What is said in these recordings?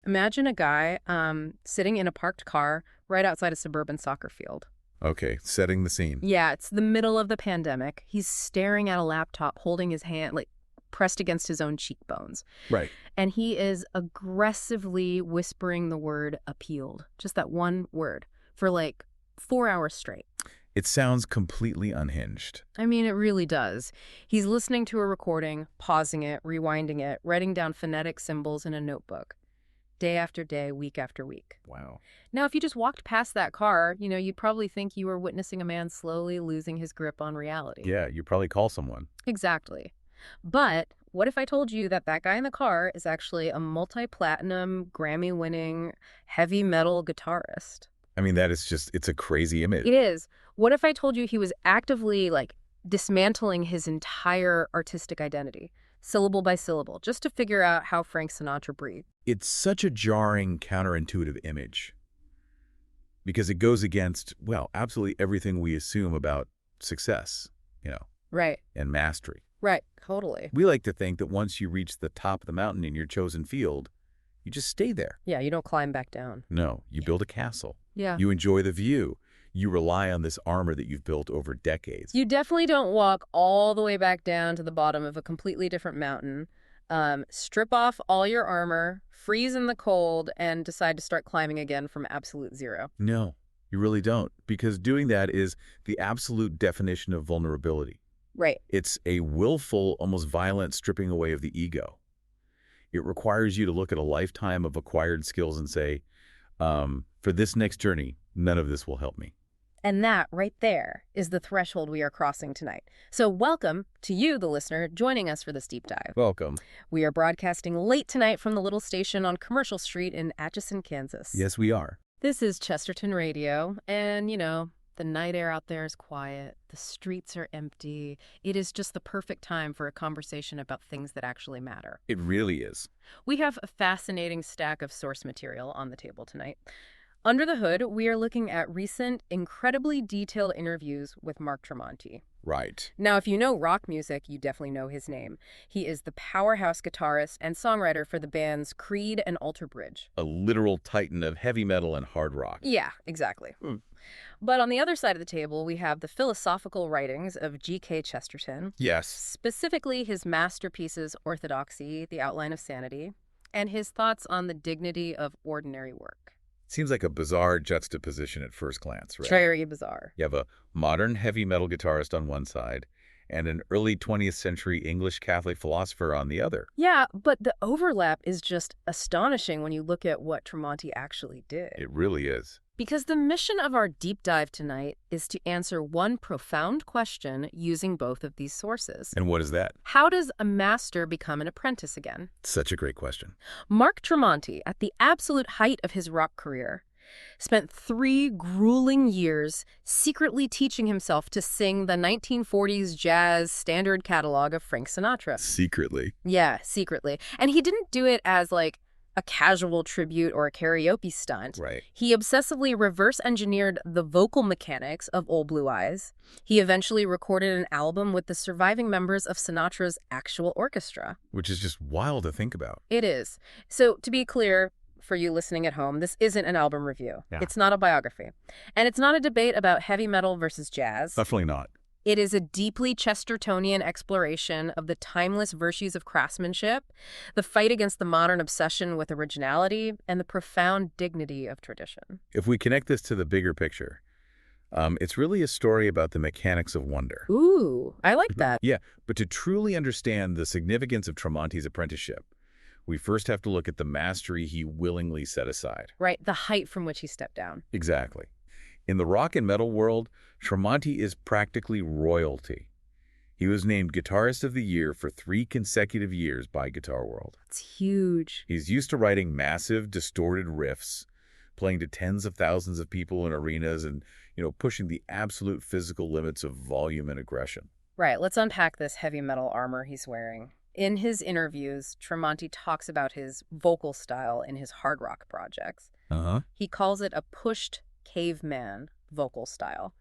Imagine a guy sitting in a parked car right outside a suburban soccer field. Okay, setting the scene. Yeah, it's the middle of the pandemic. He's staring at a laptop, holding his hand, like, pressed against his own cheekbones. Right. And he is aggressively whispering the word appealed, just that one word, for like 4 hours straight. It sounds completely unhinged. I mean, it really does. He's listening to a recording, pausing it, rewinding it, writing down phonetic symbols in a notebook. Day after day, week after week. Wow. Now, if you just walked past that car, you'd probably think you were witnessing a man slowly losing his grip on reality. Yeah, you probably call someone. Exactly. But what if I told you that that guy in the car is actually a multi-platinum, Grammy-winning, heavy metal guitarist? I mean, it's a crazy image. It is. What if I told you he was actively, dismantling his entire artistic identity, syllable by syllable, just to figure out how Frank Sinatra breathed? It's such a jarring, counterintuitive image because it goes against, well, absolutely everything we assume about success, Right. and mastery. Right. Totally. We like to think that once you reach the top of the mountain in your chosen field, you just stay there. Yeah, you don't climb back down. No, you build a castle. Yeah. You enjoy the view. You rely on this armor that you've built over decades. You definitely don't walk all the way back down to the bottom of a completely different mountain, strip off all your armor, freeze in the cold, and decide to start climbing again from absolute zero. No, you really don't, because doing that is the absolute definition of vulnerability. Right. It's a willful, almost violent stripping away of the ego. It requires you to look at a lifetime of acquired skills and say, for this next journey, none of this will help me. And that right there is the threshold we are crossing tonight. So welcome to you, the listener, joining us for this deep dive. Welcome. We are broadcasting late tonight from the little station on Commercial Street in Atchison, Kansas. Yes, we are. This is Chesterton Radio, and, the night air out there is quiet. The streets are empty. It is just the perfect time for a conversation about things that actually matter. It really is. We have a fascinating stack of source material on the table tonight. Under the hood, we are looking at recent, incredibly detailed interviews with Mark Tremonti. Right. Now, if you know rock music, you definitely know his name. He is the powerhouse guitarist and songwriter for the bands Creed and Alter Bridge. A literal titan of heavy metal and hard rock. Yeah, exactly. But on the other side of the table, we have the philosophical writings of G.K. Chesterton. Yes. Specifically his masterpieces Orthodoxy, The Outline of Sanity, and his thoughts on the dignity of ordinary work. Seems like a bizarre juxtaposition at first glance, right? Very bizarre. You have a modern heavy metal guitarist on one side and an early 20th century English Catholic philosopher on the other. Yeah, but the overlap is just astonishing when you look at what Tremonti actually did. It really is. Because the mission of our deep dive tonight is to answer one profound question using both of these sources. And what is that? How does a master become an apprentice again? Such a great question. Mark Tremonti, at the absolute height of his rock career, spent 3 grueling years secretly teaching himself to sing the 1940s jazz standard catalog of Frank Sinatra. Secretly. Yeah, secretly. And he didn't do it as a casual tribute or a karaoke stunt. Right. He obsessively reverse-engineered the vocal mechanics of Old Blue Eyes. He eventually recorded an album with the surviving members of Sinatra's actual orchestra. Which is just wild to think about. It is. So, to be clear, for you listening at home, this isn't an album review. Yeah. It's not a biography. And it's not a debate about heavy metal versus jazz. Definitely not. It is a deeply Chestertonian exploration of the timeless virtues of craftsmanship, the fight against the modern obsession with originality, and the profound dignity of tradition. If we connect this to the bigger picture, it's really a story about the mechanics of wonder. Ooh, I like that. Yeah, but to truly understand the significance of Tremonti's apprenticeship, we first have to look at the mastery he willingly set aside. Right, the height from which he stepped down. Exactly. In the rock and metal world, Tremonti is practically royalty. He was named Guitarist of the Year for 3 consecutive years by Guitar World. It's huge. He's used to writing massive, distorted riffs, playing to tens of thousands of people in arenas and, pushing the absolute physical limits of volume and aggression. Right, let's unpack this heavy metal armor he's wearing. In his interviews, Tremonti talks about his vocal style in his hard rock projects. He calls it a pushed caveman vocal style.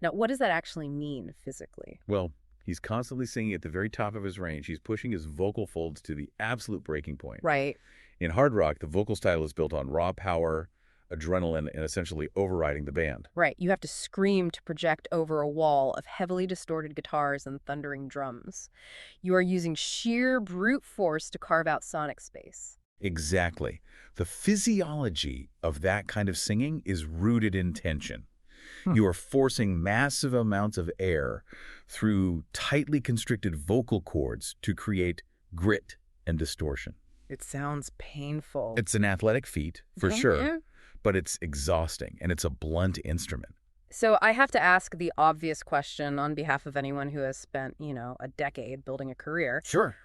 Now, what does that actually mean physically? Well, he's constantly singing at the very top of his range. He's pushing his vocal folds to the absolute breaking point. Right. In hard rock, the vocal style is built on raw power, adrenaline, and essentially overriding the band. Right, you have to scream to project over a wall of heavily distorted guitars and thundering drums. You are using sheer brute force to carve out sonic space. Exactly. The physiology of that kind of singing is rooted in tension. You are forcing massive amounts of air through tightly constricted vocal cords to create grit and distortion. It sounds painful. It's an athletic feat, for sure, but it's exhausting, and it's a blunt instrument. So I have to ask the obvious question on behalf of anyone who has spent, a decade building a career. Sure.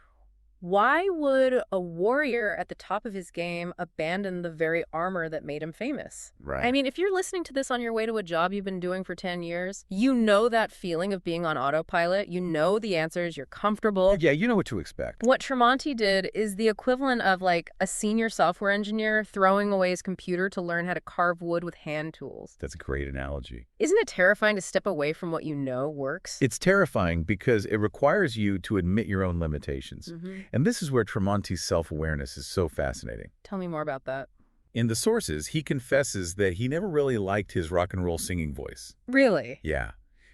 Why would a warrior at the top of his game abandon the very armor that made him famous? Right. I mean, if you're listening to this on your way to a job you've been doing for 10 years, you know that feeling of being on autopilot. You know the answers. You're comfortable. Yeah, you know what to expect. What Tremonti did is the equivalent of like a senior software engineer throwing away his computer to learn how to carve wood with hand tools. That's a great analogy. Isn't it terrifying to step away from what you know works? It's terrifying because it requires you to admit your own limitations. And this is where Tremonti's self-awareness is so fascinating. Tell me more about that. In the sources, he confesses that he never really liked his rock and roll singing voice. Really? Yeah.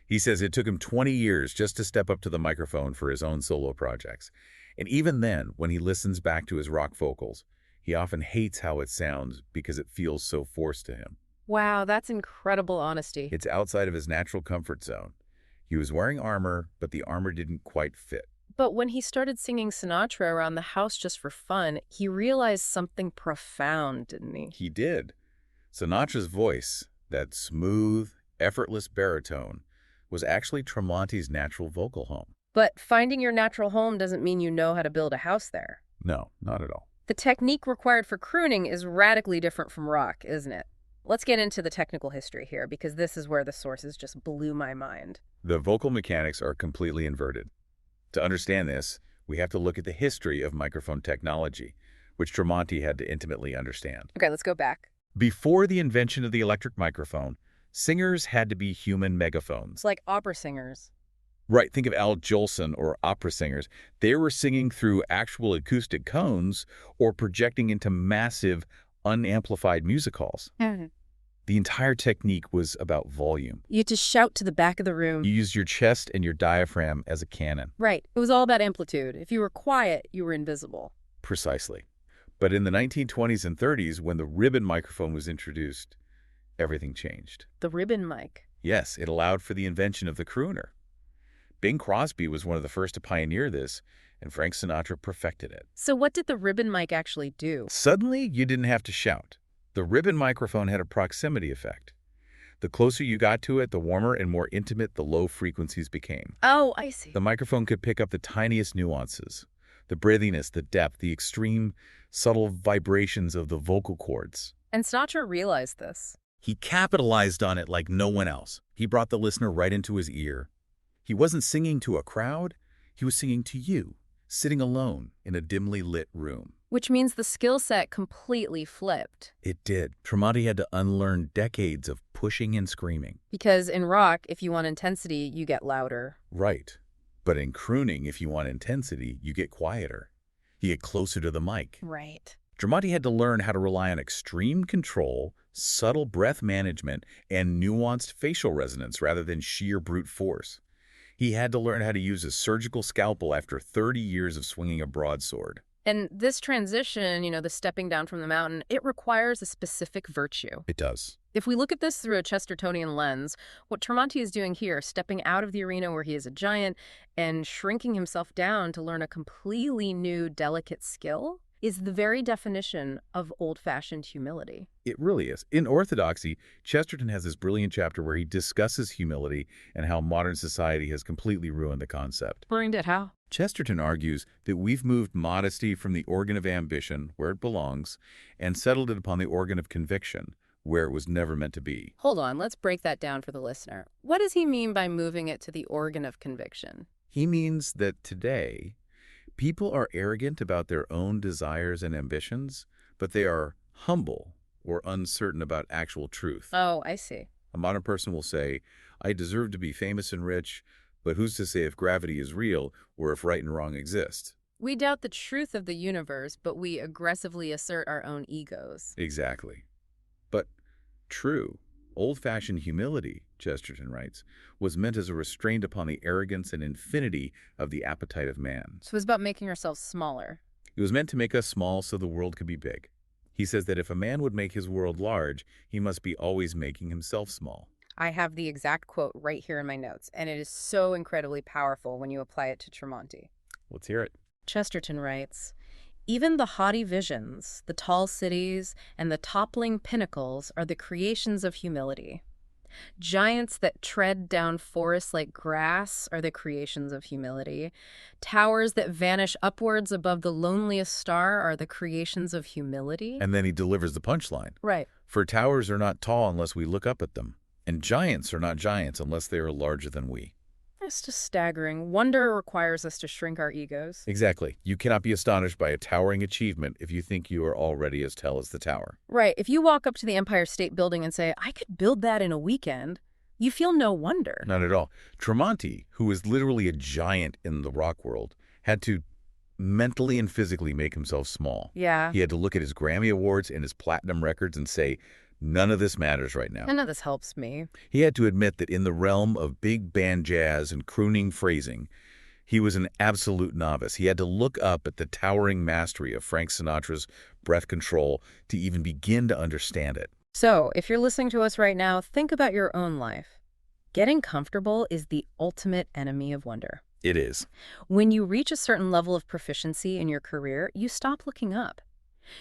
He says it took him 20 years just to step up to the microphone for his own solo projects. And even then, when he listens back to his rock vocals, he often hates how it sounds because it feels so forced to him. Wow, that's incredible honesty. It's outside of his natural comfort zone. He was wearing armor, but the armor didn't quite fit. But when he started singing Sinatra around the house just for fun, he realized something profound, didn't he? He did. Sinatra's voice, that smooth, effortless baritone, was actually Tremonti's natural vocal home. But finding your natural home doesn't mean you know how to build a house there. No, not at all. The technique required for crooning is radically different from rock, isn't it? Let's get into the technical history here, because this is where the sources just blew my mind. The vocal mechanics are completely inverted. To understand this, we have to look at the history of microphone technology, which Tremonti had to intimately understand. Okay, let's go back. Before the invention of the electric microphone, singers had to be human megaphones. It's like opera singers. Right, think of Al Jolson or opera singers. They were singing through actual acoustic cones or projecting into massive, unamplified music halls. The entire technique was about volume. You had to shout to the back of the room. You used your chest and your diaphragm as a cannon. Right. It was all about amplitude. If you were quiet, you were invisible. Precisely. But in the 1920s and 30s, when the ribbon microphone was introduced, everything changed. The ribbon mic. Yes, it allowed for the invention of the crooner. Bing Crosby was one of the first to pioneer this, and Frank Sinatra perfected it. So what did the ribbon mic actually do? Suddenly, you didn't have to shout. The ribbon microphone had a proximity effect. The closer you got to it, the warmer and more intimate the low frequencies became. Oh, I see. The microphone could pick up the tiniest nuances, the breathiness, the depth, the extreme, subtle vibrations of the vocal cords. And Sinatra realized this. He capitalized on it like no one else. He brought the listener right into his ear. He wasn't singing to a crowd. He was singing to you, sitting alone in a dimly lit room. Which means the skill set completely flipped. It did. Tremonti had to unlearn decades of pushing and screaming. Because in rock, if you want intensity, you get louder. Right. But in crooning, if you want intensity, you get quieter. You get closer to the mic. Right. Tremonti had to learn how to rely on extreme control, subtle breath management, and nuanced facial resonance rather than sheer brute force. He had to learn how to use a surgical scalpel after 30 years of swinging a broadsword. And this transition, the stepping down from the mountain, it requires a specific virtue. It does. If we look at this through a Chestertonian lens, what Tremonti is doing here, stepping out of the arena where he is a giant and shrinking himself down to learn a completely new, delicate skill, is the very definition of old-fashioned humility. It really is. In Orthodoxy, Chesterton has this brilliant chapter where he discusses humility and how modern society has completely ruined the concept. Ruined it how? Chesterton argues that we've moved modesty from the organ of ambition, where it belongs, and settled it upon the organ of conviction, where it was never meant to be. Hold on, let's break that down for the listener. What does he mean by moving it to the organ of conviction? He means that today, people are arrogant about their own desires and ambitions, but they are humble or uncertain about actual truth. Oh, I see. A modern person will say, I deserve to be famous and rich, but who's to say if gravity is real or if right and wrong exist? We doubt the truth of the universe, but we aggressively assert our own egos. Exactly. But true, old-fashioned humility, Chesterton writes, was meant as a restraint upon the arrogance and infinity of the appetite of man. So it's about making ourselves smaller. It was meant to make us small so the world could be big. He says that if a man would make his world large, he must be always making himself small. I have the exact quote right here in my notes, and it is so incredibly powerful when you apply it to Tremonti. Let's hear it. Chesterton writes, "Even the haughty visions, the tall cities, and the toppling pinnacles are the creations of humility. Giants that tread down forests like grass are the creations of humility. Towers that vanish upwards above the loneliest star are the creations of humility." And then he delivers the punchline. Right. For towers are not tall unless we look up at them, and giants are not giants unless they are larger than we. It's just staggering. Wonder requires us to shrink our egos. Exactly. You cannot be astonished by a towering achievement if you think you are already as tall as the tower. Right. If you walk up to the Empire State Building and say, "I could build that in a weekend," you feel no wonder. Not at all. Tremonti, who is literally a giant in the rock world, had to mentally and physically make himself small. Yeah. He had to look at his Grammy Awards and his platinum records and say, none of this matters right now. None of this helps me. He had to admit that in the realm of big band jazz and crooning phrasing, he was an absolute novice. He had to look up at the towering mastery of Frank Sinatra's breath control to even begin to understand it. So, if you're listening to us right now, think about your own life. Getting comfortable is the ultimate enemy of wonder. It is. When you reach a certain level of proficiency in your career, you stop looking up.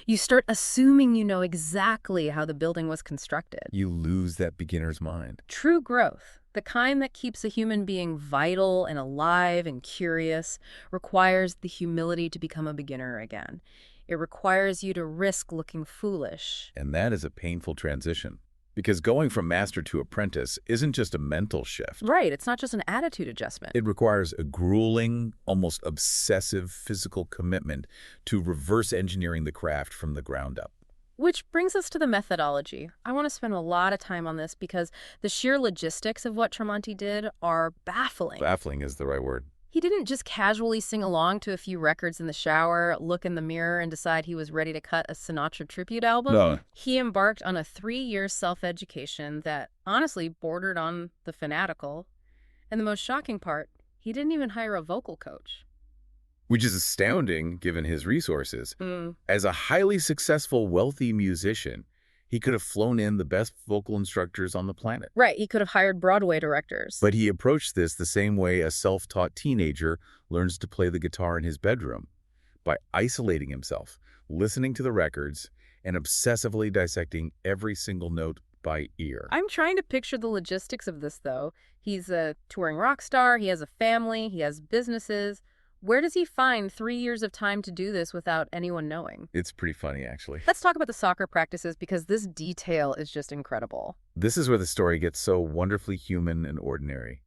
You start assuming you know exactly how the building was constructed. You lose that beginner's mind. True growth, the kind that keeps a human being vital and alive and curious, requires the humility to become a beginner again. It requires you to risk looking foolish. And that is a painful transition. Because going from master to apprentice isn't just a mental shift. Right, it's not just an attitude adjustment. It requires a grueling, almost obsessive physical commitment to reverse engineering the craft from the ground up. Which brings us to the methodology. I want to spend a lot of time on this because the sheer logistics of what Tremonti did are baffling. Baffling is the right word. He didn't just casually sing along to a few records in the shower, look in the mirror, and decide he was ready to cut a Sinatra tribute album. No. He embarked on a 3-year self-education that honestly bordered on the fanatical. And the most shocking part, he didn't even hire a vocal coach. Which is astounding given his resources. As a highly successful, wealthy musician, he could have flown in the best vocal instructors on the planet. Right, he could have hired Broadway directors. But he approached this the same way a self-taught teenager learns to play the guitar in his bedroom, by isolating himself, listening to the records, and obsessively dissecting every single note by ear. I'm trying to picture the logistics of this, though. He's a touring rock star, he has a family, he has businesses. Where does he find 3 years of time to do this without anyone knowing? It's pretty funny, actually. Let's talk about the soccer practices because this detail is just incredible. This is where the story gets so wonderfully human and ordinary.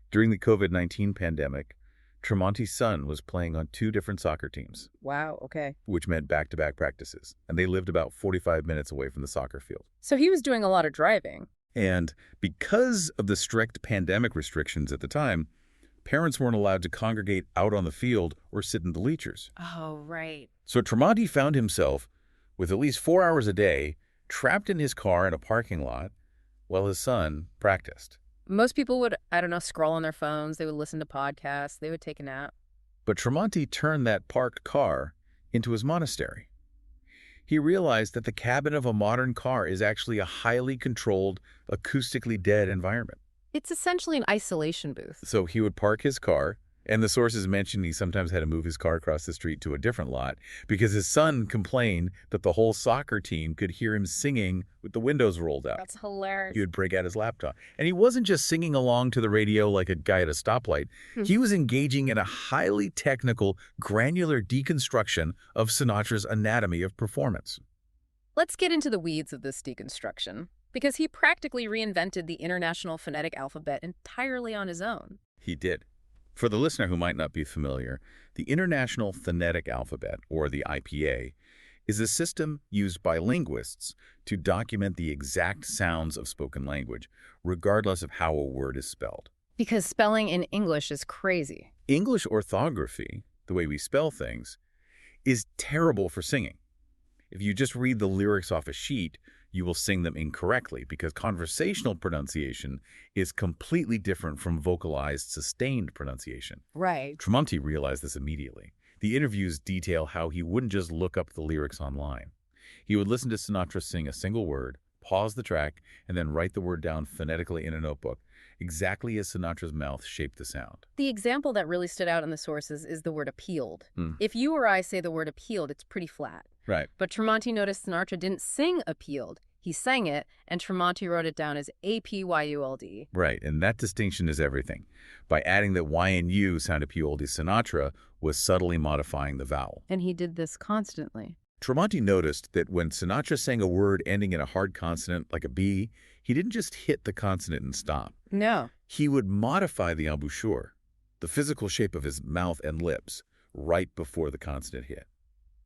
During the COVID-19 pandemic, Tremonti's son was playing on 2 different soccer teams. Wow, okay. Which meant back-to-back practices, and they lived about 45 minutes away from the soccer field. So he was doing a lot of driving. And because of the strict pandemic restrictions at the time, parents weren't allowed to congregate out on the field or sit in the bleachers. Oh, right. So Tremonti found himself, with at least 4 hours a day, trapped in his car in a parking lot while his son practiced. Most people would, scroll on their phones. They would listen to podcasts. They would take a nap. But Tremonti turned that parked car into his monastery. He realized that the cabin of a modern car is actually a highly controlled, acoustically dead environment. It's essentially an isolation booth. So he would park his car, and the sources mentioned he sometimes had to move his car across the street to a different lot because his son complained that the whole soccer team could hear him singing with the windows rolled out. That's hilarious. He would break out his laptop. And he wasn't just singing along to the radio like a guy at a stoplight. He was engaging in a highly technical, granular deconstruction of Sinatra's anatomy of performance. Let's get into the weeds of this deconstruction, because he practically reinvented the International Phonetic Alphabet entirely on his own. He did. For the listener who might not be familiar, the International Phonetic Alphabet, or the IPA, is a system used by linguists to document the exact sounds of spoken language, regardless of how a word is spelled. Because spelling in English is crazy. English orthography, the way we spell things, is terrible for singing. If you just read the lyrics off a sheet, you will sing them incorrectly because conversational pronunciation is completely different from vocalized, sustained pronunciation. Right. Tremonti realized this immediately. The interviews detail how he wouldn't just look up the lyrics online. He would listen to Sinatra sing a single word, pause the track, and then write the word down phonetically in a notebook, exactly as Sinatra's mouth shaped the sound. The example that really stood out in the sources is the word appealed. If you or I say the word appealed, it's pretty flat. Right. But Tremonti noticed Sinatra didn't sing appealed. He sang it, and Tremonti wrote it down as A-P-Y-U-L-D. Right, and that distinction is everything. By adding that Y and U sound appealed, Sinatra was subtly modifying the vowel. And he did this constantly. Tremonti noticed that when Sinatra sang a word ending in a hard consonant like a B, he didn't just hit the consonant and stop. No. He would modify the embouchure, the physical shape of his mouth and lips, right before the consonant hit.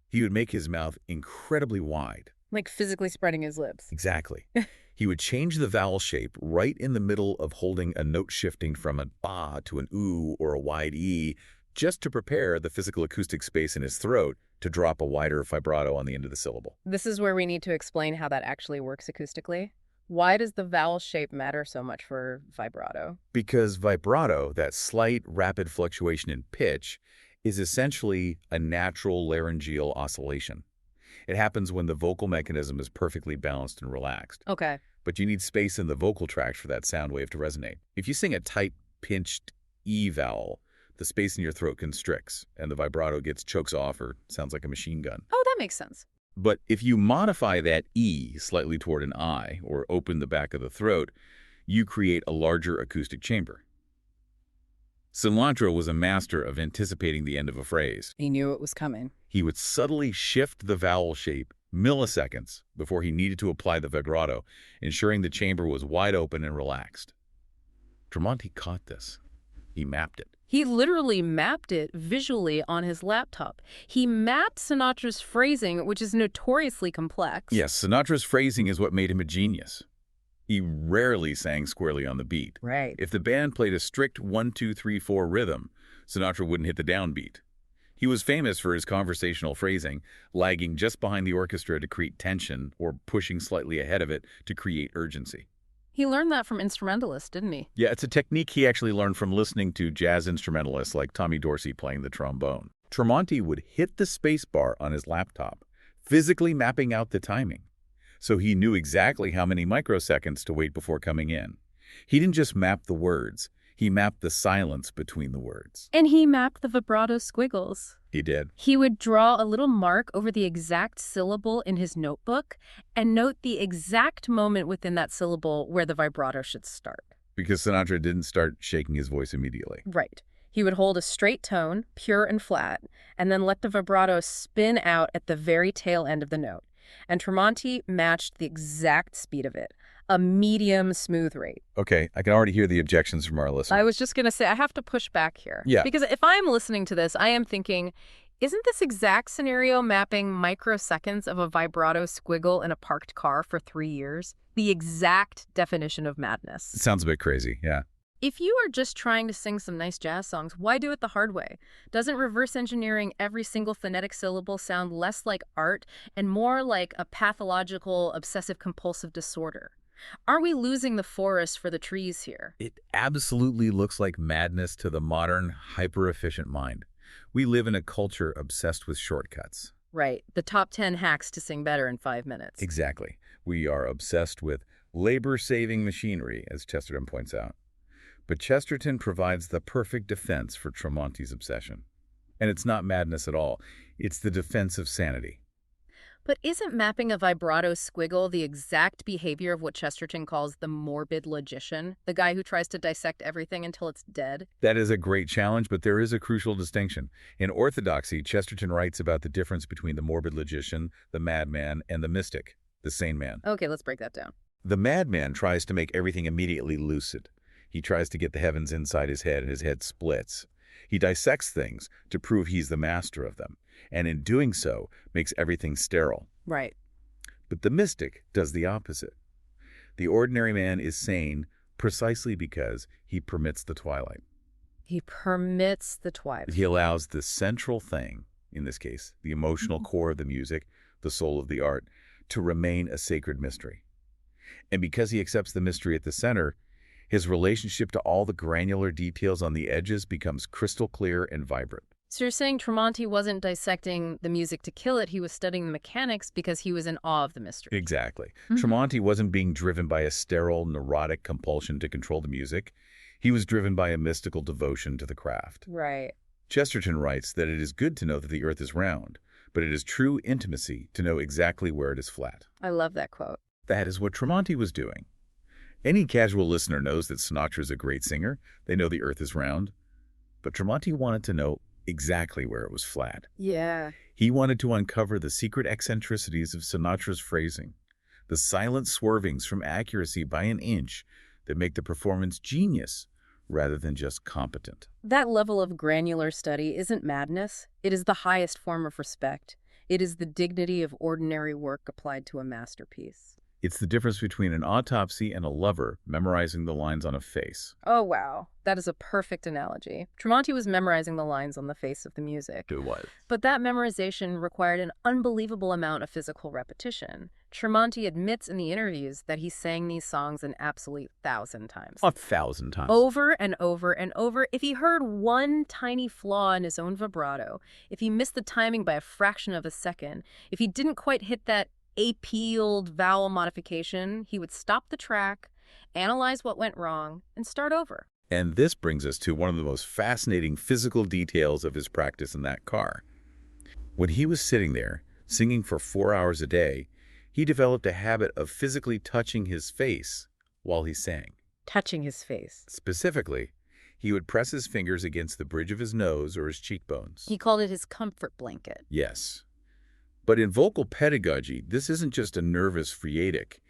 He would make his mouth incredibly wide. Like physically spreading his lips. Exactly. He would change the vowel shape right in the middle of holding a note shifting from a ba to an oo or a wide E, just to prepare the physical acoustic space in his throat to drop a wider vibrato on the end of the syllable. This is where we need to explain how that actually works acoustically. Why does the vowel shape matter so much for vibrato? Because vibrato, that slight, rapid fluctuation in pitch, is essentially a natural laryngeal oscillation. It happens when the vocal mechanism is perfectly balanced and relaxed. Okay. But you need space in the vocal tract for that sound wave to resonate. If you sing a tight, pinched E vowel, the space in your throat constricts, and the vibrato chokes off or sounds like a machine gun. Oh, that makes sense. But if you modify that E slightly toward an I, or open the back of the throat, you create a larger acoustic chamber. Sinatra was a master of anticipating the end of a phrase. He knew it was coming. He would subtly shift the vowel shape milliseconds before he needed to apply the vibrato, ensuring the chamber was wide open and relaxed. Tremonti caught this. He mapped it. He literally mapped it visually on his laptop. He mapped Sinatra's phrasing, which is notoriously complex. Yes, Sinatra's phrasing is what made him a genius. He rarely sang squarely on the beat. Right. If the band played a strict 1-2-3-4 rhythm, Sinatra wouldn't hit the downbeat. He was famous for his conversational phrasing, lagging just behind the orchestra to create tension or pushing slightly ahead of it to create urgency. He learned that from instrumentalists, didn't he? Yeah, it's a technique he actually learned from listening to jazz instrumentalists like Tommy Dorsey playing the trombone. Tremonti would hit the space bar on his laptop, physically mapping out the timing. So he knew exactly how many microseconds to wait before coming in. He didn't just map the words, he mapped the silence between the words. And he mapped the vibrato squiggles. He did. He would draw a little mark over the exact syllable in his notebook and note the exact moment within that syllable where the vibrato should start. Because Sinatra didn't start shaking his voice immediately. Right. He would hold a straight tone, pure and flat, and then let the vibrato spin out at the very tail end of the note. And Tremonti matched the exact speed of it, a medium smooth rate. Okay, I can already hear the objections from our listeners. I was just going to say, I have to push back here. Yeah. Because if I'm listening to this, I am thinking, isn't this exact scenario mapping microseconds of a vibrato squiggle in a parked car for 3 years? The exact definition of madness. It sounds a bit crazy, yeah. If you are just trying to sing some nice jazz songs, why do it the hard way? Doesn't reverse engineering every single phonetic syllable sound less like art and more like a pathological obsessive-compulsive disorder? Are we losing the forest for the trees here? It absolutely looks like madness to the modern, hyper-efficient mind. We live in a culture obsessed with shortcuts. Right. The top 10 hacks to sing better in 5 minutes. Exactly. We are obsessed with labor-saving machinery, as Chesterton points out. But Chesterton provides the perfect defense for Tremonti's obsession. And it's not madness at all. It's the defense of sanity. But isn't mapping a vibrato squiggle the exact behavior of what Chesterton calls the morbid logician, the guy who tries to dissect everything until it's dead? That is a great challenge, but there is a crucial distinction. In Orthodoxy, Chesterton writes about the difference between the morbid logician, the madman, and the mystic, the sane man. Okay, let's break that down. The madman tries to make everything immediately lucid. He tries to get the heavens inside his head, and his head splits. He dissects things to prove he's the master of them, and in doing so, makes everything sterile. Right. But the mystic does the opposite. The ordinary man is sane precisely because he permits the twilight. He permits the twilight. He allows the central thing, in this case, the emotional core of the music, the soul of the art, to remain a sacred mystery. And because he accepts the mystery at the center, his relationship to all the granular details on the edges becomes crystal clear and vibrant. So you're saying Tremonti wasn't dissecting the music to kill it, he was studying the mechanics because he was in awe of the mystery. Exactly. Tremonti wasn't being driven by a sterile, neurotic compulsion to control the music. He was driven by a mystical devotion to the craft. Right. Chesterton writes that it is good to know that the earth is round, but it is true intimacy to know exactly where it is flat. I love that quote. That is what Tremonti was doing. Any casual listener knows that Sinatra is a great singer. They know the earth is round. But Tremonti wanted to know exactly where it was flat. Yeah. He wanted to uncover the secret eccentricities of Sinatra's phrasing, the silent swervings from accuracy by an inch that make the performance genius rather than just competent. That level of granular study isn't madness. It is the highest form of respect. It is the dignity of ordinary work applied to a masterpiece. It's the difference between an autopsy and a lover memorizing the lines on a face. Oh, wow. That is a perfect analogy. Tremonti was memorizing the lines on the face of the music. It was. But that memorization required an unbelievable amount of physical repetition. Tremonti admits in the interviews that he sang these songs an absolute 1,000 times. 1,000 times. Over and over and over. If he heard one tiny flaw in his own vibrato, if he missed the timing by a fraction of a second, if he didn't quite hit that appealed vowel modification, he would stop the track, analyze what went wrong, and start over. And this brings us to one of the most fascinating physical details of his practice in that car. When he was sitting there, singing for 4 hours a day, he developed a habit of physically touching his face while he sang. Touching his face. Specifically, he would press his fingers against the bridge of his nose or his cheekbones. He called it his comfort blanket. Yes. But in vocal pedagogy, this isn't just a nervous frietic.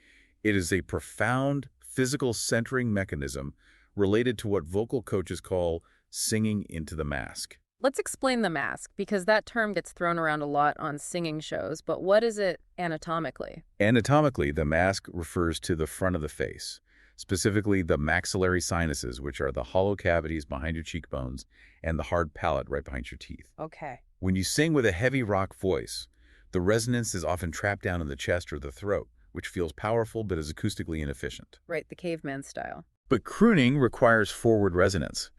It is a profound physical centering mechanism related to what vocal coaches call singing into the mask. Let's explain the mask, because that term gets thrown around a lot on singing shows, but what is it anatomically? Anatomically, the mask refers to the front of the face, specifically the maxillary sinuses, which are the hollow cavities behind your cheekbones, and the hard palate right behind your teeth. Okay. When you sing with a heavy rock voice, the resonance is often trapped down in the chest or the throat, which feels powerful but is acoustically inefficient. Right, the caveman style. But crooning requires forward resonance.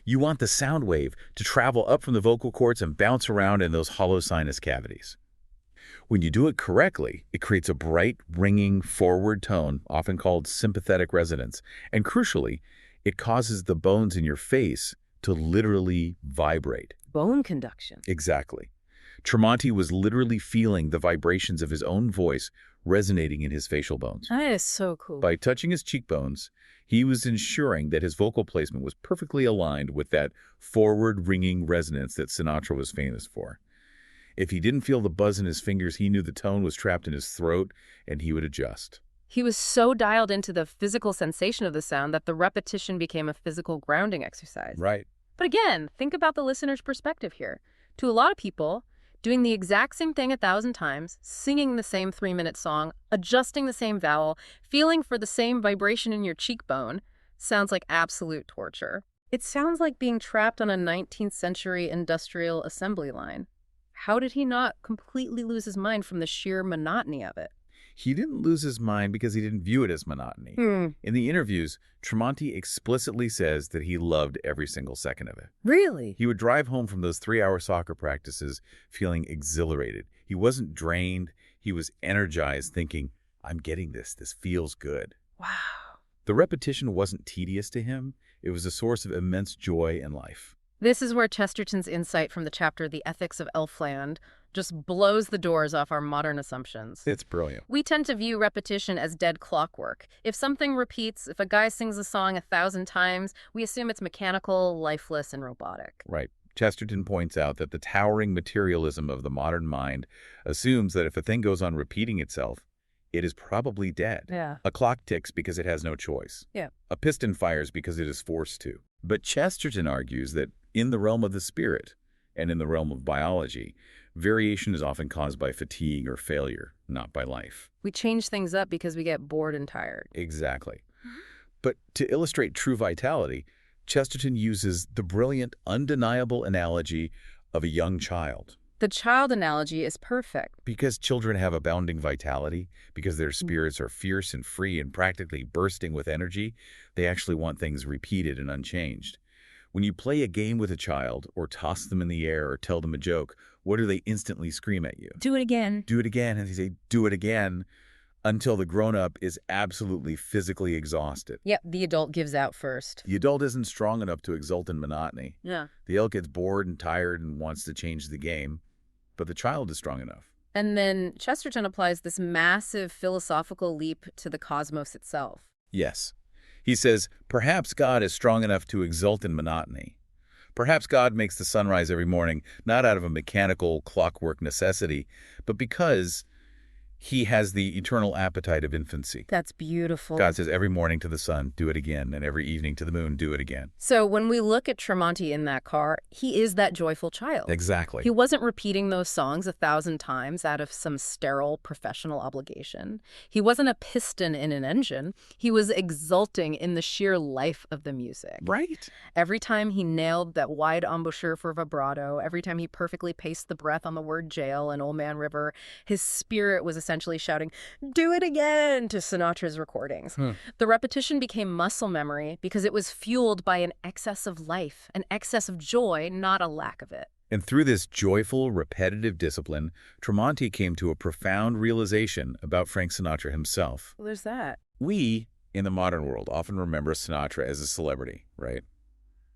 You want the sound wave to travel up from the vocal cords and bounce around in those hollow sinus cavities. When you do it correctly, it creates a bright, ringing, forward tone, often called sympathetic resonance. And crucially, it causes the bones in your face to literally vibrate. Bone conduction. Exactly. Tremonti was literally feeling the vibrations of his own voice resonating in his facial bones. That is so cool. By touching his cheekbones, he was ensuring that his vocal placement was perfectly aligned with that forward ringing resonance that Sinatra was famous for. If he didn't feel the buzz in his fingers, he knew the tone was trapped in his throat, and he would adjust. He was so dialed into the physical sensation of the sound that the repetition became a physical grounding exercise. Right. But again, think about the listener's perspective here. To a lot of people, doing the exact same thing 1,000 times, singing the same 3-minute song, adjusting the same vowel, feeling for the same vibration in your cheekbone, sounds like absolute torture. It sounds like being trapped on a 19th century industrial assembly line. How did he not completely lose his mind from the sheer monotony of it? He didn't lose his mind because he didn't view it as monotony. In the interviews, Tremonti explicitly says that he loved every single second of it. Really? He would drive home from those 3-hour soccer practices feeling exhilarated. He wasn't drained. He was energized, thinking, I'm getting this. This feels good. Wow. The repetition wasn't tedious to him. It was a source of immense joy in life. This is where Chesterton's insight from the chapter The Ethics of Elfland just blows the doors off our modern assumptions. It's brilliant. We tend to view repetition as dead clockwork. If something repeats, if a guy sings a song 1,000 times, we assume it's mechanical, lifeless, and robotic. Right. Chesterton points out that the towering materialism of the modern mind assumes that if a thing goes on repeating itself, it is probably dead. Yeah. A clock ticks because it has no choice. Yeah. A piston fires because it is forced to. But Chesterton argues that in the realm of the spirit and in the realm of biology, variation is often caused by fatigue or failure, not by life. We change things up because we get bored and tired. Exactly. But to illustrate true vitality, Chesterton uses the brilliant, undeniable analogy of a young child. The child analogy is perfect. Because children have abounding vitality, because their spirits are fierce and free and practically bursting with energy, they actually want things repeated and unchanged. When you play a game with a child, or toss them in the air, or tell them a joke, what do they instantly scream at you? Do it again. Do it again. And they say, do it again, until the grown-up is absolutely physically exhausted. Yep, the adult gives out first. The adult isn't strong enough to exult in monotony. Yeah. The adult gets bored and tired and wants to change the game, but the child is strong enough. And then Chesterton applies this massive philosophical leap to the cosmos itself. Yes. He says, perhaps God is strong enough to exult in monotony. Perhaps God makes the sunrise every morning, not out of a mechanical clockwork necessity, but because he has the eternal appetite of infancy. That's beautiful. God says every morning to the sun, do it again, and every evening to the moon, do it again. So when we look at Tremonti in that car, he is that joyful child. Exactly. He wasn't repeating those songs 1,000 times out of some sterile professional obligation. He wasn't a piston in an engine. He was exulting in the sheer life of the music. Right. Every time he nailed that wide embouchure for vibrato, every time he perfectly paced the breath on the word jail in Old Man River, his spirit was essentially shouting, "Do it again," to Sinatra's recordings. The repetition became muscle memory because it was fueled by an excess of life, an excess of joy, not a lack of it. And through this joyful, repetitive discipline, Tremonti came to a profound realization about Frank Sinatra himself. Well, there's that. We, in the modern world, often remember Sinatra as a celebrity, right?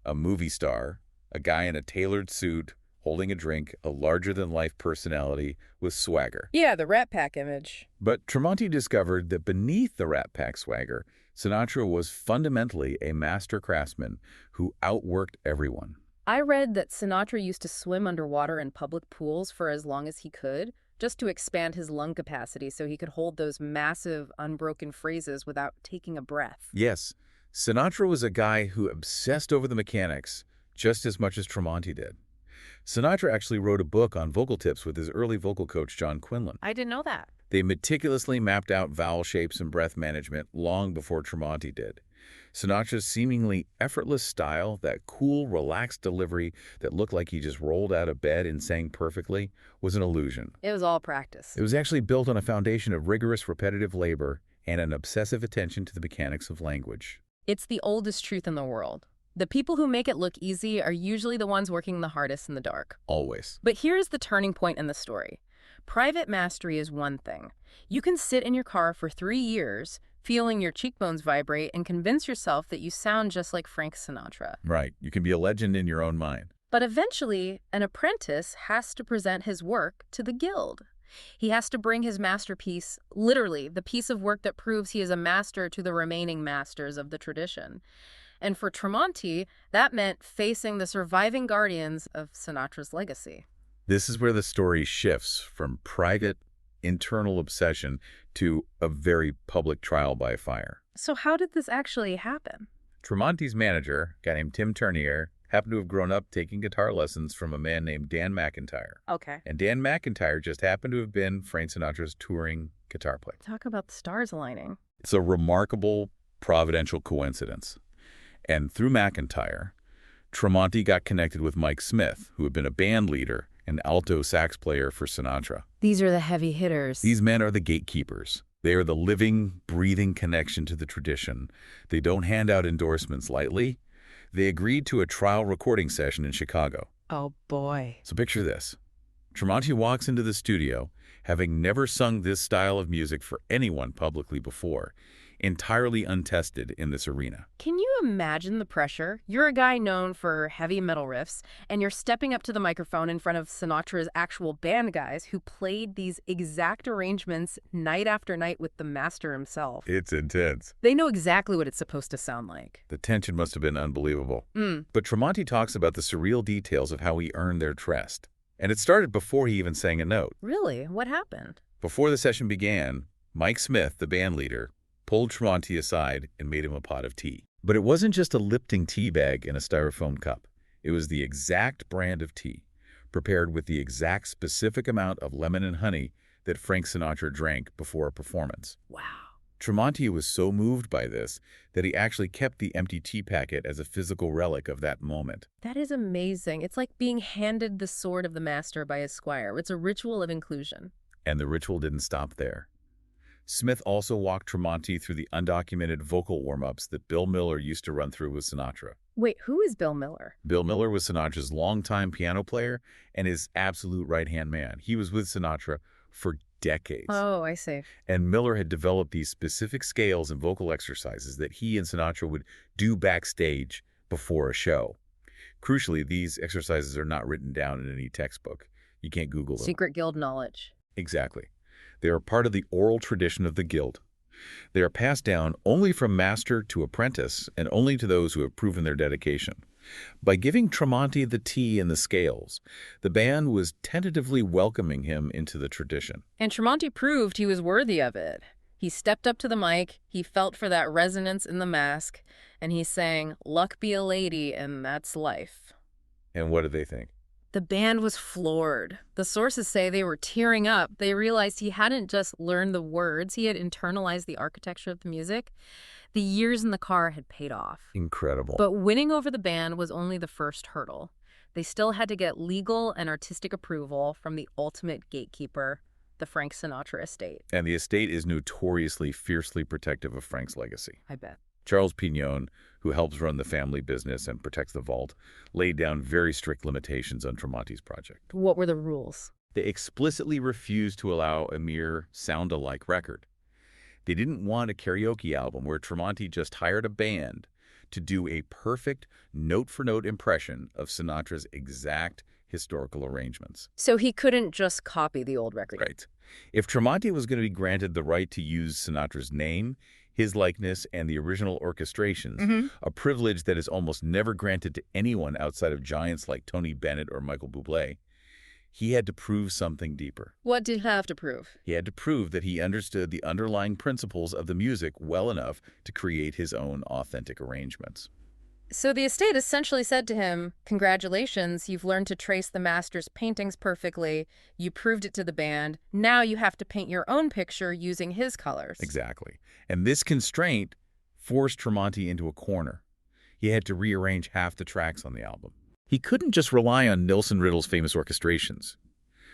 A movie star, a guy in a tailored suit, holding a drink, a larger-than-life personality with swagger. Yeah, the Rat Pack image. But Tremonti discovered that beneath the Rat Pack swagger, Sinatra was fundamentally a master craftsman who outworked everyone. I read that Sinatra used to swim underwater in public pools for as long as he could, just to expand his lung capacity so he could hold those massive, unbroken phrases without taking a breath. Yes, Sinatra was a guy who obsessed over the mechanics just as much as Tremonti did. Sinatra actually wrote a book on vocal tips with his early vocal coach, John Quinlan. I didn't know that. They meticulously mapped out vowel shapes and breath management long before Tremonti did. Sinatra's seemingly effortless style, that cool, relaxed delivery that looked like he just rolled out of bed and sang perfectly, was an illusion. It was all practice. It was actually built on a foundation of rigorous, repetitive labor and an obsessive attention to the mechanics of language. It's the oldest truth in the world. The people who make it look easy are usually the ones working the hardest in the dark. Always. But here's the turning point in the story. Private mastery is one thing. You can sit in your car for 3 years, feeling your cheekbones vibrate, and convince yourself that you sound just like Frank Sinatra. Right. You can be a legend in your own mind. But eventually, an apprentice has to present his work to the guild. He has to bring his masterpiece, literally, the piece of work that proves he is a master, to the remaining masters of the tradition. And for Tremonti, that meant facing the surviving guardians of Sinatra's legacy. This is where the story shifts from private, internal obsession to a very public trial by fire. So how did this actually happen? Tremonti's manager, a guy named Tim Turnier, happened to have grown up taking guitar lessons from a man named Dan McIntyre. Okay. And Dan McIntyre just happened to have been Frank Sinatra's touring guitar player. Talk about the stars aligning. It's a remarkable, providential coincidence. And through McIntyre, Tremonti got connected with Mike Smith, who had been a band leader and alto sax player for Sinatra. These are the heavy hitters. These men are the gatekeepers. They are the living, breathing connection to the tradition. They don't hand out endorsements lightly. They agreed to a trial recording session in Chicago. Oh, boy. So picture this. Tremonti walks into the studio, having never sung this style of music for anyone publicly before, entirely untested in this arena. Can you imagine the pressure? You're a guy known for heavy metal riffs, and you're stepping up to the microphone in front of Sinatra's actual band guys who played these exact arrangements night after night with the master himself. It's intense. They know exactly what it's supposed to sound like. The tension must have been unbelievable. But Tremonti talks about the surreal details of how he earned their trust. And it started before he even sang a note. Really? What happened? Before the session began, Mike Smith, the band leader, pulled Tremonti aside and made him a pot of tea. But it wasn't just a Lipton tea bag in a styrofoam cup. It was the exact brand of tea, prepared with the exact specific amount of lemon and honey that Frank Sinatra drank before a performance. Wow. Tremonti was so moved by this that he actually kept the empty tea packet as a physical relic of that moment. That is amazing. It's like being handed the sword of the master by his squire. It's a ritual of inclusion. And the ritual didn't stop there. Smith also walked Tremonti through the undocumented vocal warm-ups that Bill Miller used to run through with Sinatra. Wait, who is Bill Miller? Bill Miller was Sinatra's longtime piano player and his absolute right-hand man. He was with Sinatra for decades. Oh, I see. And Miller had developed these specific scales and vocal exercises that he and Sinatra would do backstage before a show. Crucially, these exercises are not written down in any textbook. You can't Google them. Secret guild knowledge. Exactly. They are part of the oral tradition of the guild. They are passed down only from master to apprentice and only to those who have proven their dedication. By giving Tremonti the tea and the scales, the band was tentatively welcoming him into the tradition. And Tremonti proved he was worthy of it. He stepped up to the mic, he felt for that resonance in the mask, and he sang, "Luck be a lady, and that's life." And what did they think? The band was floored. The sources say they were tearing up. They realized he hadn't just learned the words, he had internalized the architecture of the music. The years in the car had paid off. Incredible. But winning over the band was only the first hurdle. They still had to get legal and artistic approval from the ultimate gatekeeper, the Frank Sinatra estate. And the estate is notoriously fiercely protective of Frank's legacy. I bet. Charles Pignon, who helps run the family business and protects the vault, laid down very strict limitations on Tremonti's project. What were the rules? They explicitly refused to allow a mere sound-alike record. They didn't want a karaoke album where Tremonti just hired a band to do a perfect note-for-note impression of Sinatra's exact historical arrangements. So he couldn't just copy the old record. Right. If Tremonti was going to be granted the right to use Sinatra's name, his likeness, and the original orchestrations, a privilege that is almost never granted to anyone outside of giants like Tony Bennett or Michael Bublé, he had to prove something deeper. What did he have to prove? He had to prove that he understood the underlying principles of the music well enough to create his own authentic arrangements. So the estate essentially said to him, "Congratulations, you've learned to trace the master's paintings perfectly. You proved it to the band. Now you have to paint your own picture using his colors." Exactly. And this constraint forced Tremonti into a corner. He had to rearrange half the tracks on the album. He couldn't just rely on Nilsson Riddle's famous orchestrations.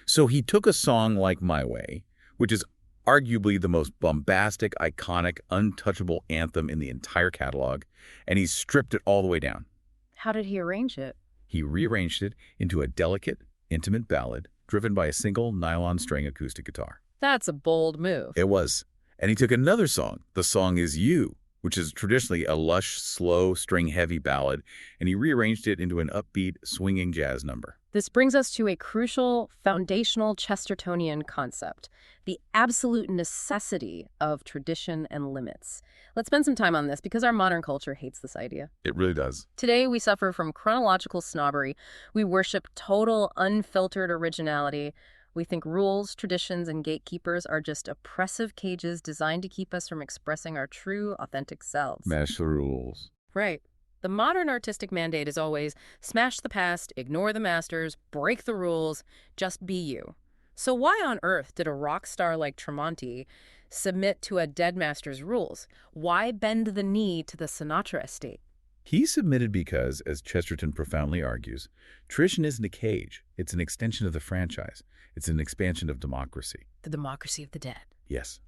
So he took a song like My Way, which is arguably the most bombastic, iconic, untouchable anthem in the entire catalog, and he stripped it all the way down. How did he arrange it? He rearranged it into a delicate, intimate ballad driven by a single nylon string acoustic guitar. That's a bold move. It was. And he took another song. The song is You, which is traditionally a lush, slow, string-heavy ballad, and he rearranged it into an upbeat, swinging jazz number. This brings us to a crucial, foundational Chestertonian concept, the absolute necessity of tradition and limits. Let's spend some time on this because our modern culture hates this idea. It really does. Today, we suffer from chronological snobbery. We worship total, unfiltered originality. We think rules, traditions, and gatekeepers are just oppressive cages designed to keep us from expressing our true, authentic selves. Smash the rules. Right. The modern artistic mandate is always smash the past, ignore the masters, break the rules, just be you. So why on earth did a rock star like Tremonti submit to a dead master's rules? Why bend the knee to the Sinatra estate? He submitted because, as Chesterton profoundly argues, tradition isn't a cage. It's an extension of the franchise. It's an expansion of democracy. The democracy of the dead. Yes.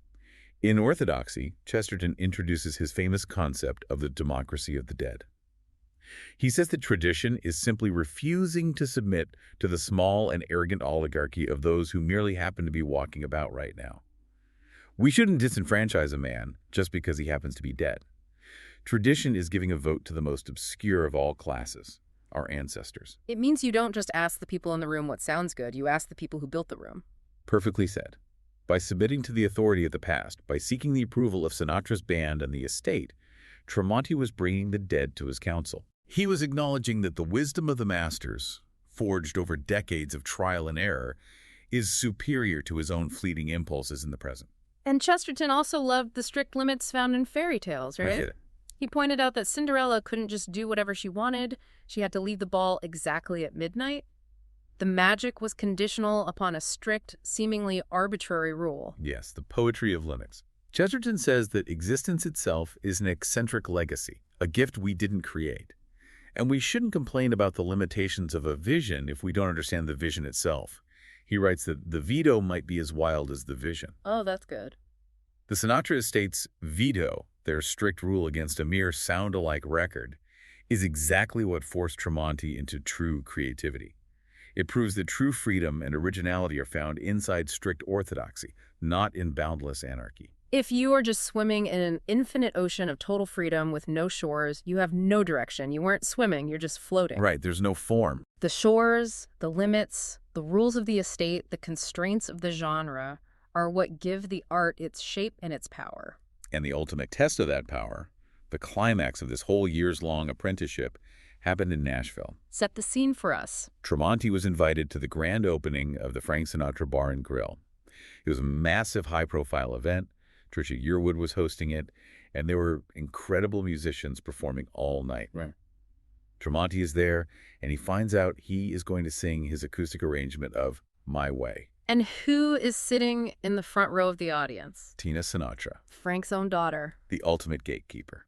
In Orthodoxy, Chesterton introduces his famous concept of the democracy of the dead. He says that tradition is simply refusing to submit to the small and arrogant oligarchy of those who merely happen to be walking about right now. We shouldn't disenfranchise a man just because he happens to be dead. Tradition is giving a vote to the most obscure of all classes, our ancestors. It means you don't just ask the people in the room what sounds good, you ask the people who built the room. Perfectly said. By submitting to the authority of the past, by seeking the approval of Sinatra's band and the estate, Tremonti was bringing the dead to his council. He was acknowledging that the wisdom of the masters, forged over decades of trial and error, is superior to his own fleeting impulses in the present. And Chesterton also loved the strict limits found in fairy tales, right? He pointed out that Cinderella couldn't just do whatever she wanted. She had to leave the ball exactly at midnight. The magic was conditional upon a strict, seemingly arbitrary rule. Yes, the poetry of limits. Chesterton says that existence itself is an eccentric legacy, a gift we didn't create. And we shouldn't complain about the limitations of a vision if we don't understand the vision itself. He writes that the veto might be as wild as the vision. Oh, that's good. The Sinatra estate's veto, their strict rule against a mere sound-alike record, is exactly what forced Tremonti into true creativity. It proves that true freedom and originality are found inside strict orthodoxy, not in boundless anarchy. If you are just swimming in an infinite ocean of total freedom with no shores, you have no direction. You weren't swimming, you're just floating. Right, there's no form. The shores, the limits, the rules of the estate, the constraints of the genre are what give the art its shape and its power. And the ultimate test of that power, the climax of this whole years-long apprenticeship, happened in Nashville. Set the scene for us. Tremonti was invited to the grand opening of the Frank Sinatra Bar and Grill. It was a massive high-profile event. Trisha Yearwood was hosting it, and there were incredible musicians performing all night. Right. Tremonti is there, and he finds out he is going to sing his acoustic arrangement of My Way. And who is sitting in the front row of the audience? Tina Sinatra, Frank's own daughter. the ultimate gatekeeper.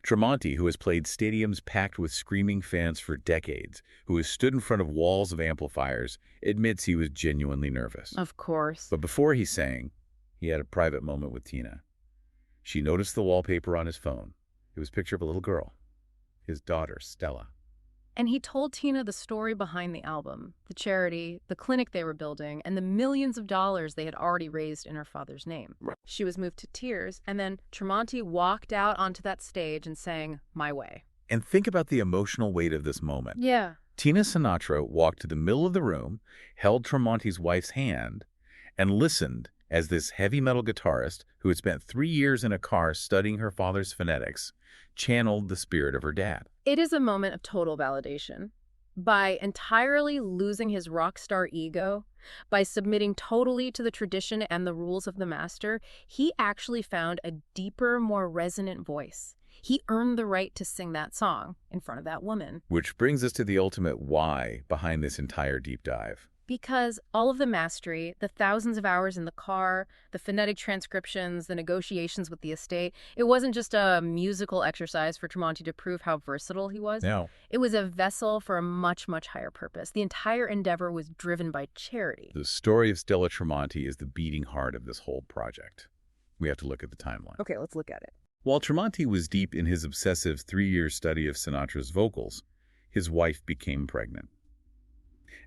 Tremonti, who has played stadiums packed with screaming fans for decades, who has stood in front of walls of amplifiers, admits he was genuinely nervous. Of course. But before he sang, he had a private moment with Tina. She noticed the wallpaper on his phone. It was a picture of a little girl, his daughter, Stella. And he told Tina the story behind the album, the charity, the clinic they were building, and the millions of dollars they had already raised in her father's name. Right. She was moved to tears, and then Tremonti walked out onto that stage and sang My Way. And think about the emotional weight of this moment. Yeah. Tina Sinatra walked to the middle of the room, held Tremonti's wife's hand, and listened as this heavy metal guitarist, who had spent 3 years in a car studying her father's phonetics, channeled the spirit of her dad. It is a moment of total validation. By entirely losing his rock star ego, by submitting totally to the tradition and the rules of the master, he actually found a deeper, more resonant voice. He earned the right to sing that song in front of that woman. Which brings us to the ultimate why behind this entire deep dive. Because all of the mastery, the thousands of hours in the car, the phonetic transcriptions, the negotiations with the estate, it wasn't just a musical exercise for Tremonti to prove how versatile he was. No. It was a vessel for a much, much higher purpose. The entire endeavor was driven by charity. The story of Stella Tremonti is the beating heart of this whole project. We have to look at the timeline. Okay, let's look at it. While Tremonti was deep in his obsessive 3-year study of Sinatra's vocals, his wife became pregnant.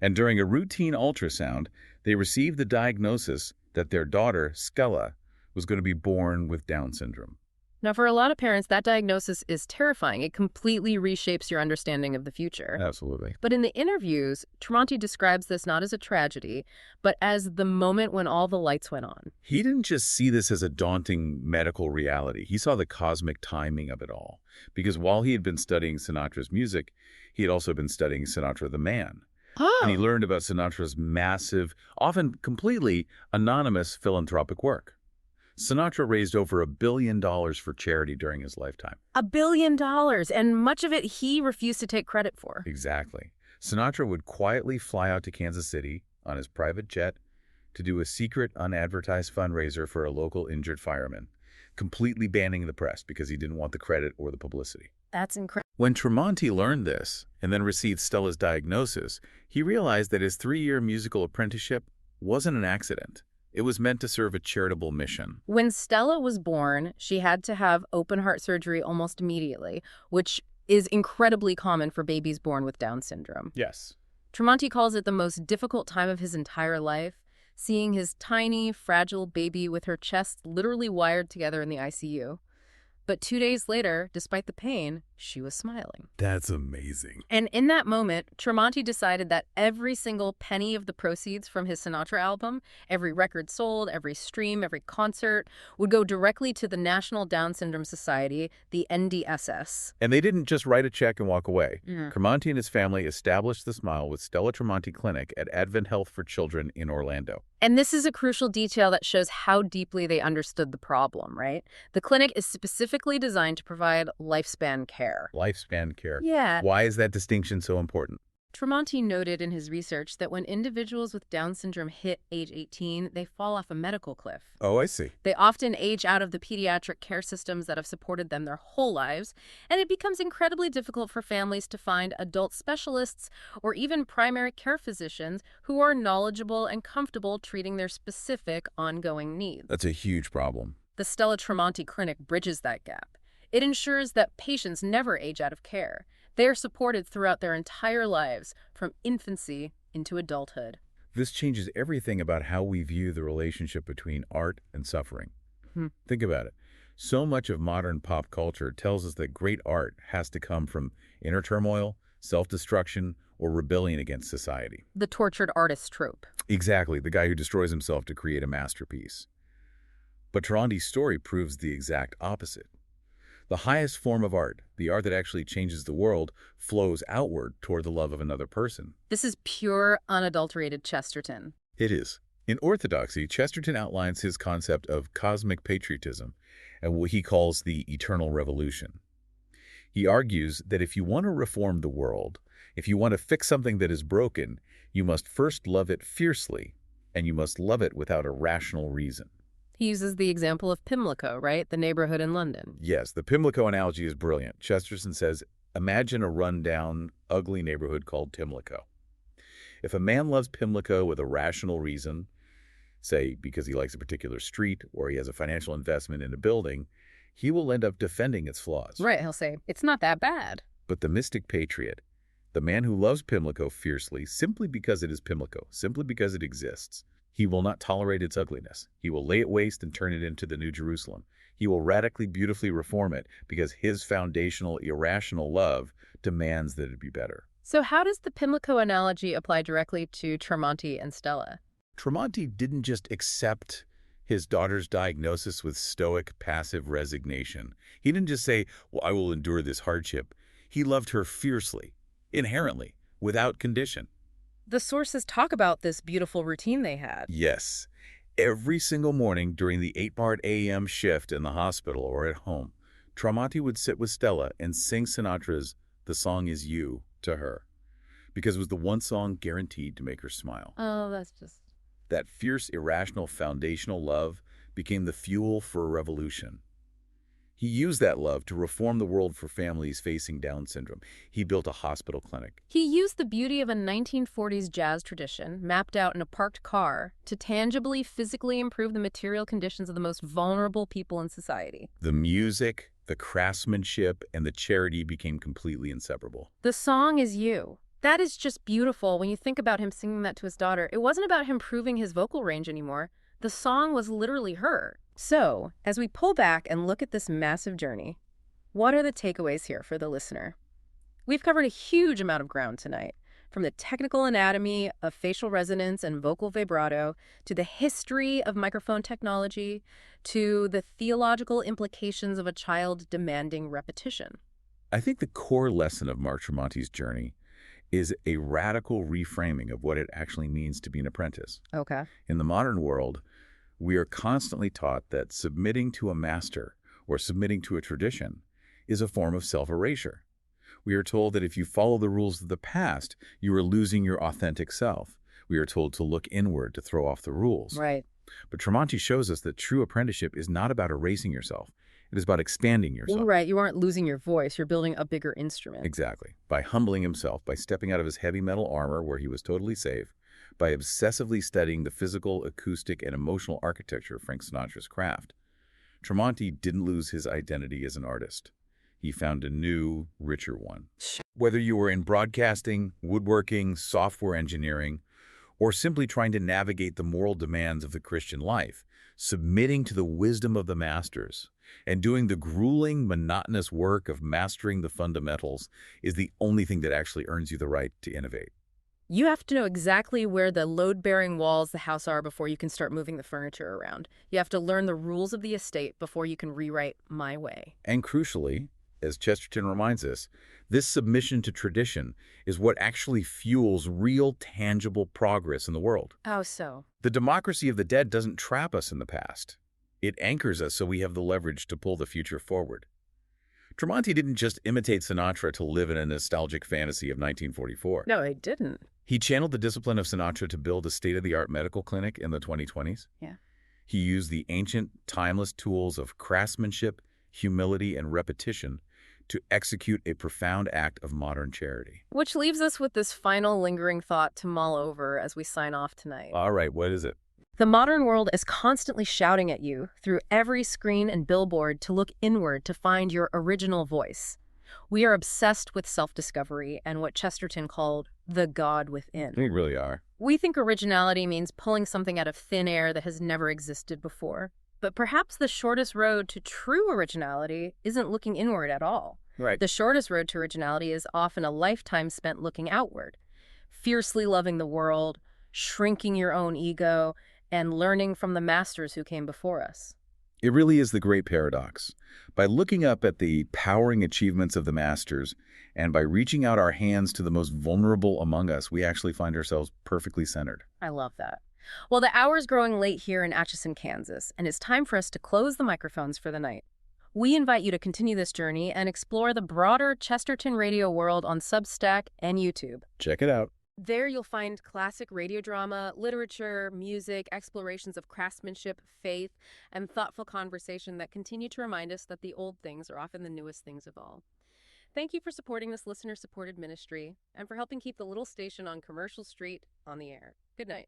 And during a routine ultrasound, they received the diagnosis that their daughter, Stella, was going to be born with Down syndrome. Now, for a lot of parents, that diagnosis is terrifying. It completely reshapes your understanding of the future. Absolutely. But in the interviews, Tremonti describes this not as a tragedy, but as the moment when all the lights went on. He didn't just see this as a daunting medical reality. He saw the cosmic timing of it all. Because while he had been studying Sinatra's music, he had also been studying Sinatra the man. Oh. And he learned about Sinatra's massive, often completely anonymous philanthropic work. Sinatra raised over $1 billion for charity during his lifetime. $1 billion, and much of it he refused to take credit for. Exactly. Sinatra would quietly fly out to Kansas City on his private jet to do a secret, unadvertised fundraiser for a local injured fireman, completely banning the press because he didn't want the credit or the publicity. That's incredible. When Tremonti learned this and then received Stella's diagnosis, he realized that his 3-year musical apprenticeship wasn't an accident. It was meant to serve a charitable mission. When Stella was born, she had to have open heart surgery almost immediately, which is incredibly common for babies born with Down syndrome. Yes. Tremonti calls it the most difficult time of his entire life, seeing his tiny, fragile baby with her chest literally wired together in the ICU. But 2 days later, despite the pain, she was smiling. That's amazing. And in that moment, Tremonti decided that every single penny of the proceeds from his Sinatra album, every record sold, every stream, every concert, would go directly to the National Down Syndrome Society, the NDSS. And they didn't just write a check and walk away. Mm. Tremonti and his family established the Smile with Stella Tremonti Clinic at Advent Health for Children in Orlando. And this is a crucial detail that shows how deeply they understood the problem, right? The clinic is specifically designed to provide lifespan care. Lifespan care. Yeah. Why is that distinction so important? Tremonti noted in his research that when individuals with Down syndrome hit age 18, they fall off a medical cliff. Oh, I see. They often age out of the pediatric care systems that have supported them their whole lives, and it becomes incredibly difficult for families to find adult specialists or even primary care physicians who are knowledgeable and comfortable treating their specific ongoing needs. That's a huge problem. The Stella Tremonti Clinic bridges that gap. It ensures that patients never age out of care. They are supported throughout their entire lives, from infancy into adulthood. This changes everything about how we view the relationship between art and suffering. Think about it. So much of modern pop culture tells us that great art has to come from inner turmoil, self-destruction, or rebellion against society. The tortured artist trope. Exactly, the guy who destroys himself to create a masterpiece. But Tremonti's story proves the exact opposite. The highest form of art, the art that actually changes the world, flows outward toward the love of another person. This is pure, unadulterated Chesterton. It is. In Orthodoxy, Chesterton outlines his concept of cosmic patriotism and what he calls the eternal revolution. He argues that if you want to reform the world, if you want to fix something that is broken, you must first love it fiercely, and you must love it without a rational reason. He uses the example of Pimlico, right? The neighborhood in London. Yes, the Pimlico analogy is brilliant. Chesterton says, imagine a run-down, ugly neighborhood called Pimlico. If a man loves Pimlico with a rational reason, say because he likes a particular street or he has a financial investment in a building, he will end up defending its flaws. Right, he'll say, it's not that bad. But the mystic patriot, the man who loves Pimlico fiercely simply because it is Pimlico, simply because it exists, he will not tolerate its ugliness. He will lay it waste and turn it into the New Jerusalem. He will radically, beautifully reform it because his foundational, irrational love demands that it be better. So how does the Pimlico analogy apply directly to Tremonti and Stella? Tremonti didn't just accept his daughter's diagnosis with stoic, passive resignation. He didn't just say, well, I will endure this hardship. He loved her fiercely, inherently, without condition. The sources talk about this beautiful routine they had. Yes. Every single morning during the 8-part a.m. shift in the hospital or at home, Tremonti would sit with Stella and sing Sinatra's The Song Is You to her, because it was the one song guaranteed to make her smile. Oh, that's just... That fierce, irrational, foundational love became the fuel for a revolution. He used that love to reform the world for families facing Down syndrome. He built a hospital clinic. He used the beauty of a 1940s jazz tradition, mapped out in a parked car, to tangibly, physically improve the material conditions of the most vulnerable people in society. The music, the craftsmanship, and the charity became completely inseparable. The Song Is You. That is just beautiful when you think about him singing that to his daughter. It wasn't about him proving his vocal range anymore. The song was literally her. So, as we pull back and look at this massive journey, what are the takeaways here for the listener? We've covered a huge amount of ground tonight, from the technical anatomy of facial resonance and vocal vibrato, to the history of microphone technology, to the theological implications of a child demanding repetition. I think the core lesson of Mark Tremonti's journey is a radical reframing of what it actually means to be an apprentice. Okay. In the modern world, we are constantly taught that submitting to a master or submitting to a tradition is a form of self-erasure. We are told that if you follow the rules of the past, you are losing your authentic self. We are told to look inward, to throw off the rules. Right. But Tremonti shows us that true apprenticeship is not about erasing yourself. It is about expanding yourself. Well, right. You aren't losing your voice. You're building a bigger instrument. Exactly. By humbling himself, by stepping out of his heavy metal armor where he was totally safe, by obsessively studying the physical, acoustic, and emotional architecture of Frank Sinatra's craft, Tremonti didn't lose his identity as an artist. He found a new, richer one. Whether you were in broadcasting, woodworking, software engineering, or simply trying to navigate the moral demands of the Christian life, submitting to the wisdom of the masters and doing the grueling, monotonous work of mastering the fundamentals is the only thing that actually earns you the right to innovate. You have to know exactly where the load-bearing walls of the house are before you can start moving the furniture around. You have to learn the rules of the estate before you can rewrite my way. And crucially, as Chesterton reminds us, this submission to tradition is what actually fuels real, tangible progress in the world. How so? The democracy of the dead doesn't trap us in the past. It anchors us so we have the leverage to pull the future forward. Tremonti didn't just imitate Sinatra to live in a nostalgic fantasy of 1944. No, he didn't. He channeled the discipline of Sinatra to build a state-of-the-art medical clinic in the 2020s. Yeah. He used the ancient, timeless tools of craftsmanship, humility, and repetition to execute a profound act of modern charity. Which leaves us with this final lingering thought to mull over as we sign off tonight. All right, what is it? The modern world is constantly shouting at you through every screen and billboard to look inward to find your original voice. We are obsessed with self-discovery and what Chesterton called the God within. We really are. We think originality means pulling something out of thin air that has never existed before. But perhaps the shortest road to true originality isn't looking inward at all. Right. The shortest road to originality is often a lifetime spent looking outward, fiercely loving the world, shrinking your own ego, and learning from the masters who came before us. It really is the great paradox. By looking up at the powering achievements of the masters and by reaching out our hands to the most vulnerable among us, we actually find ourselves perfectly centered. I love that. Well, the hour's growing late here in Atchison, Kansas, and it's time for us to close the microphones for the night. We invite you to continue this journey and explore the broader Chesterton radio world on Substack and YouTube. Check it out. There you'll find classic radio drama, literature, music, explorations of craftsmanship, faith, and thoughtful conversation that continue to remind us that the old things are often the newest things of all. Thank you for supporting this listener-supported ministry and for helping keep the little station on Commercial Street on the air. Good night.